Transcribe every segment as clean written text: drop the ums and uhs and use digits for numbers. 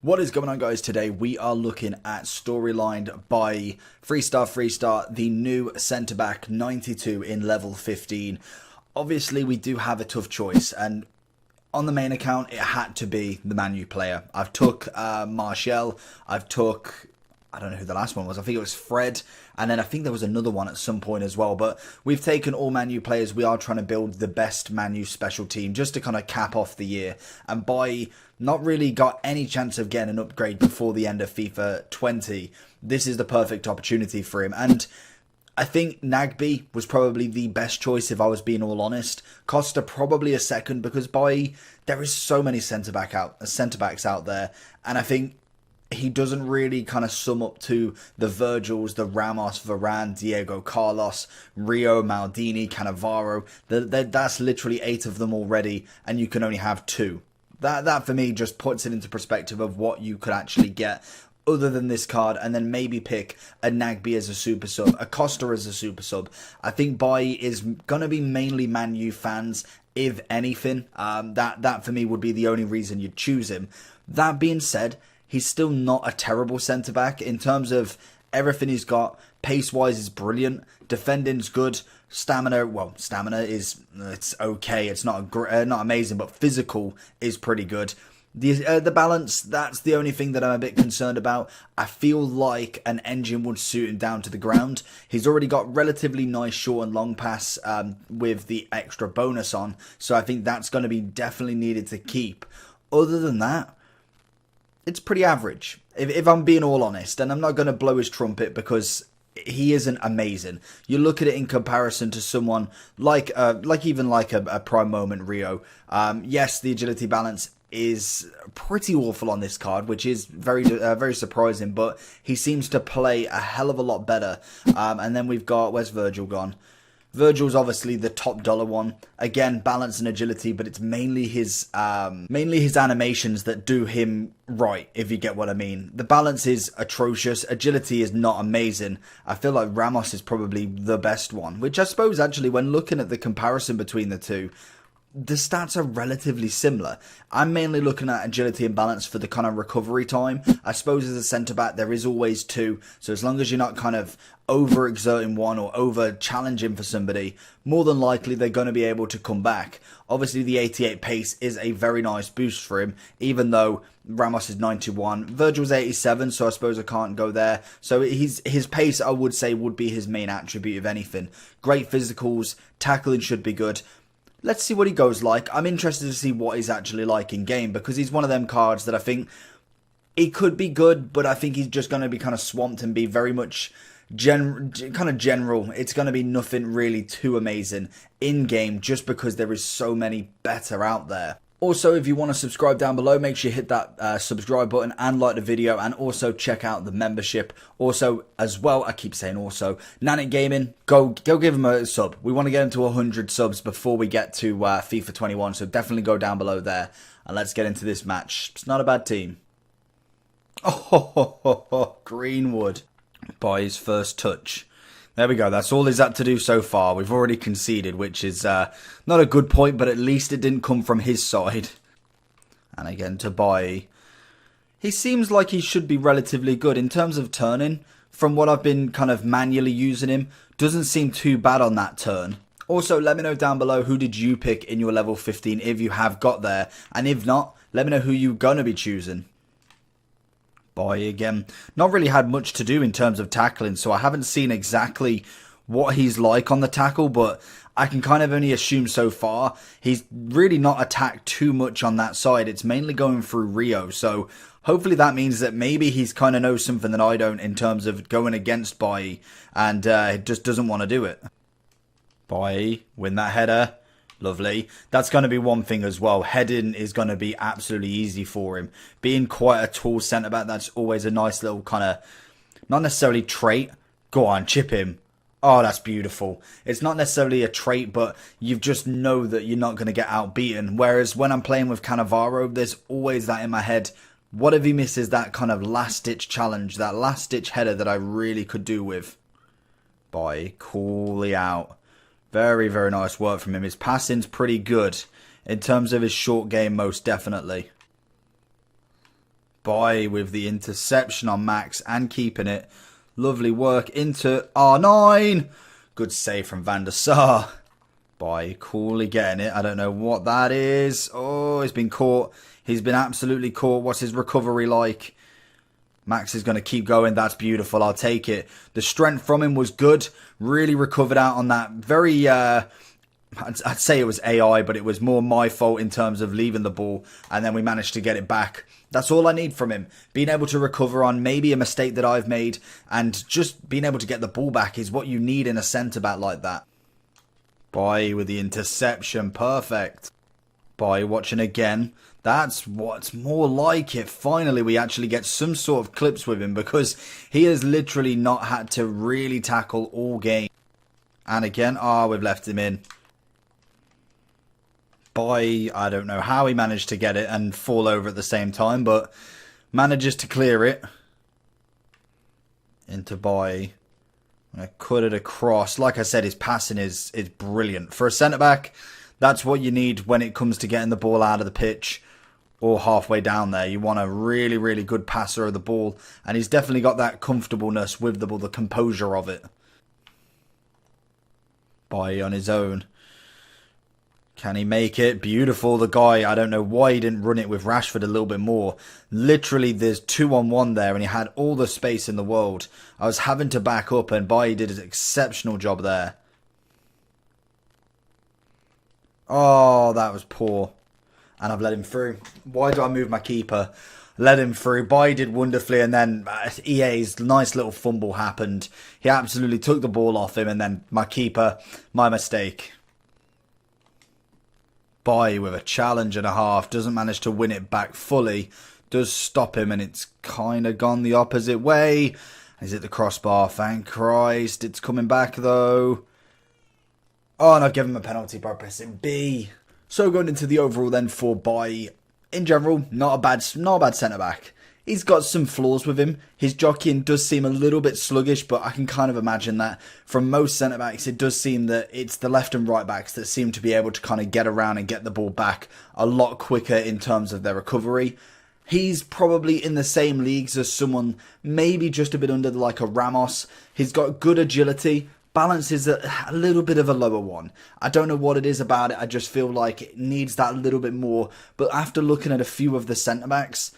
What is going on, guys? Today we are looking at storyline by Freestar, the new centre back 92 in level 15. Obviously we do have a tough choice, and on the main account it had to be the Man U player. I've took Martial, I don't know who the last one was. I think it was Fred. And then I think there was another one at some point as well. But we've taken all Man U players. We are trying to build the best Man U special team just to kind of cap off the year. And by not really got any chance of getting an upgrade before the end of FIFA 20, this is the perfect opportunity for him. And I think Nagby was probably the best choice if I was being all honest. Costa probably a second, because there is so many centre backs out there. And I think he doesn't really kind of sum up to the Virgils, the Ramos, Varane, Diego Carlos, Rio, Maldini, Cannavaro. That's literally 8 of them already, and you can only have 2. That for me just puts it into perspective of what you could actually get other than this card, and then maybe pick a Nagby as a super sub, a Costa as a super sub. I think Bailly is going to be mainly Man U fans, if anything. That for me would be the only reason you'd choose him. That being said, he's still not a terrible centre-back in terms of everything he's got. Pace-wise is brilliant. Defending's good. Stamina is, it's okay. It's not amazing, but physical is pretty good. The balance, that's the only thing that I'm a bit concerned about. I feel like an engine would suit him down to the ground. He's already got relatively nice short and long pass with the extra bonus on, so I think that's going to be definitely needed to keep. Other than that, it's pretty average, if I'm being all honest, and I'm not going to blow his trumpet because he isn't amazing. You look at it in comparison to someone like a prime moment Rio. Yes, the agility balance is pretty awful on this card, which is very surprising, but he seems to play a hell of a lot better. And then we've got, where's Virgil gone? Virgil's obviously the top dollar one. Again, balance and agility, but it's mainly his animations that do him right, if you get what I mean. The balance is atrocious. Agility is not amazing. I feel like Ramos is probably the best one, which I suppose actually when looking at the comparison between the two, the stats are relatively similar. I'm mainly looking at agility and balance for the kind of recovery time. I suppose as a centre-back, there is always 2. So as long as you're not kind of over-exerting one or over-challenging for somebody, more than likely they're going to be able to come back. Obviously, the 88 pace is a very nice boost for him, even though Ramos is 91. Virgil's 87, so I suppose I can't go there. So his pace, I would say, would be his main attribute, if anything. Great physicals, tackling should be good. Let's see what he goes like. I'm interested to see what he's actually like in game, because he's one of them cards that I think he could be good, but I think he's just going to be kind of swamped and be very much kind of general. It's going to be nothing really too amazing in game, just because there is so many better out there. Also, if you want to subscribe down below, make sure you hit that subscribe button and like the video, and also check out the membership. Also, as well, I keep saying also, Nannik Gaming, go give him a sub. We want to get him to 100 subs before we get to FIFA 21, so definitely go down below there. And let's get into this match. It's not a bad team. Oh, Greenwood by his first touch. There we go. That's all he's had to do so far. We've already conceded, which is not a good point, but at least it didn't come from his side. And again, to Bailly. He seems like he should be relatively good in terms of turning. From what I've been kind of manually using him, doesn't seem too bad on that turn. Also, let me know down below, who did you pick in your level 15 if you have got there. And if not, let me know who you're going to be choosing. Bailly again. Not really had much to do in terms of tackling, so I haven't seen exactly what he's like on the tackle, but I can kind of only assume so far. He's really not attacked too much on that side. It's mainly going through Rio, so hopefully that means that maybe he's kind of knows something that I don't in terms of going against Bailly, and just doesn't want to do it. Bailly, win that header. Lovely. That's going to be one thing as well. Heading is going to be absolutely easy for him. Being quite a tall centre-back, that's always a nice little kind of, not necessarily trait. Go on, chip him. Oh, that's beautiful. It's not necessarily a trait, but you just know that you're not going to get outbeaten. Whereas when I'm playing with Cannavaro, there's always that in my head. What if he misses that kind of last-ditch challenge, that last-ditch header that I really could do with? Bailly, coolly out. Very, very nice work from him. His passing's pretty good in terms of his short game, most definitely. Boy, with the interception on Max and keeping it. Lovely work into R9. Good save from Van der Sar. Boy, coolly getting it. I don't know what that is. Oh, he's been caught. He's been absolutely caught. What's his recovery like? Max is going to keep going. That's beautiful. I'll take it. The strength from him was good. Really recovered out on that. Very, I'd say it was AI, but it was more my fault in terms of leaving the ball. And then we managed to get it back. That's all I need from him. Being able to recover on maybe a mistake that I've made. And just being able to get the ball back is what you need in a centre-back like that. Boy, with the interception. Perfect. Boy, watching again. That's what's more like it. Finally, we actually get some sort of clips with him because he has literally not had to really tackle all game. And again, we've left him in. Boy, I don't know how he managed to get it and fall over at the same time, but manages to clear it. Into Boy. I cut it across. Like I said, his passing is brilliant. For a centre-back, that's what you need when it comes to getting the ball out of the pitch. Or halfway down there. You want a really, really good passer of the ball. And he's definitely got that comfortableness with the ball, the composure of it. Boy on his own. Can he make it? Beautiful. The guy, I don't know why he didn't run it with Rashford a little bit more. Literally, there's 2-on-1 there and he had all the space in the world. I was having to back up and Boy did an exceptional job there. Oh, that was poor. And I've let him through. Why do I move my keeper? Let him through. Boy did wonderfully. And then EA's nice little fumble happened. He absolutely took the ball off him. And then my keeper, my mistake. Boy with a challenge and a half. Doesn't manage to win it back fully. Does stop him. And it's kind of gone the opposite way. Is it the crossbar? Thank Christ. It's coming back though. Oh, and I've given him a penalty by pressing B. So going into the overall then for Boy, in general, not a bad centre-back. He's got some flaws with him. His jockeying does seem a little bit sluggish, but I can kind of imagine that from most centre-backs, it does seem that it's the left and right backs that seem to be able to kind of get around and get the ball back a lot quicker in terms of their recovery. He's probably in the same leagues as someone maybe just a bit under like a Ramos. He's got good agility. Balance is a little bit of a lower one. I don't know what it is about it. I just feel like it needs that little bit more. But after looking at a few of the centre-backs,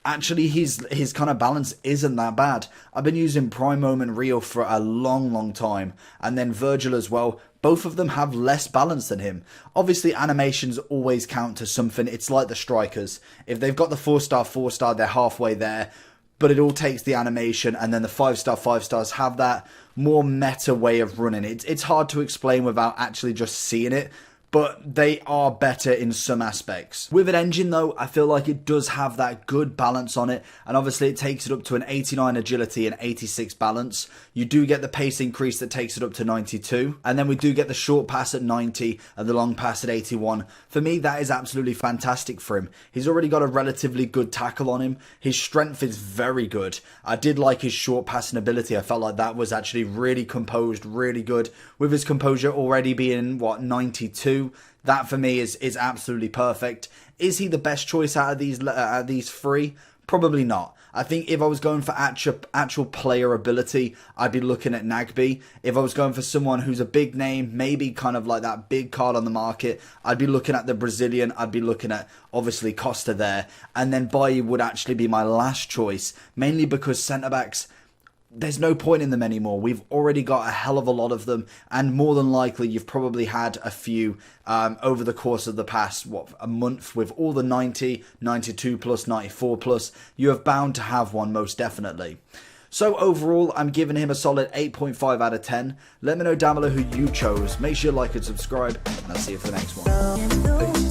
actually his kind of balance isn't that bad. I've been using Primo and Rio for a long time. And then Virgil as well. Both of them have less balance than him. Obviously, animations always count to something. It's like the strikers. If they've got the 4-star, they're halfway there. But it all takes the animation, and then the 5-star, 5-stars have that more meta way of running. It's hard to explain without actually just seeing it, but they are better in some aspects. With an engine though, I feel like it does have that good balance on it, and obviously it takes it up to an 89 agility and 86 balance. You do get the pace increase that takes it up to 92, and then we do get the short pass at 90 and the long pass at 81. For me, that is absolutely fantastic for him. He's already got a relatively good tackle on him. His strength is very good. I did like his short passing ability. I felt like that was actually really composed, really good. With his composure already being, 92? That for me is absolutely perfect. Is he the best choice out of these three? Probably not. I think if I was going for actual player ability, I'd be looking at Nagby. If I was going for someone who's a big name, maybe kind of like that big card on the market, I'd be looking at the Brazilian. I'd be looking at, obviously, Costa there. And then Bailly would actually be my last choice, mainly because centre-backs, there's no point in them anymore. We've already got a hell of a lot of them, and more than likely you've probably had a few over the course of the past, a month, with all the 90, 92 plus, 94 plus. You have bound to have one, most definitely. So overall, I'm giving him a solid 8.5 out of 10. Let me know down below who you chose. Make sure you like and subscribe, and I'll see you for the next one. Peace.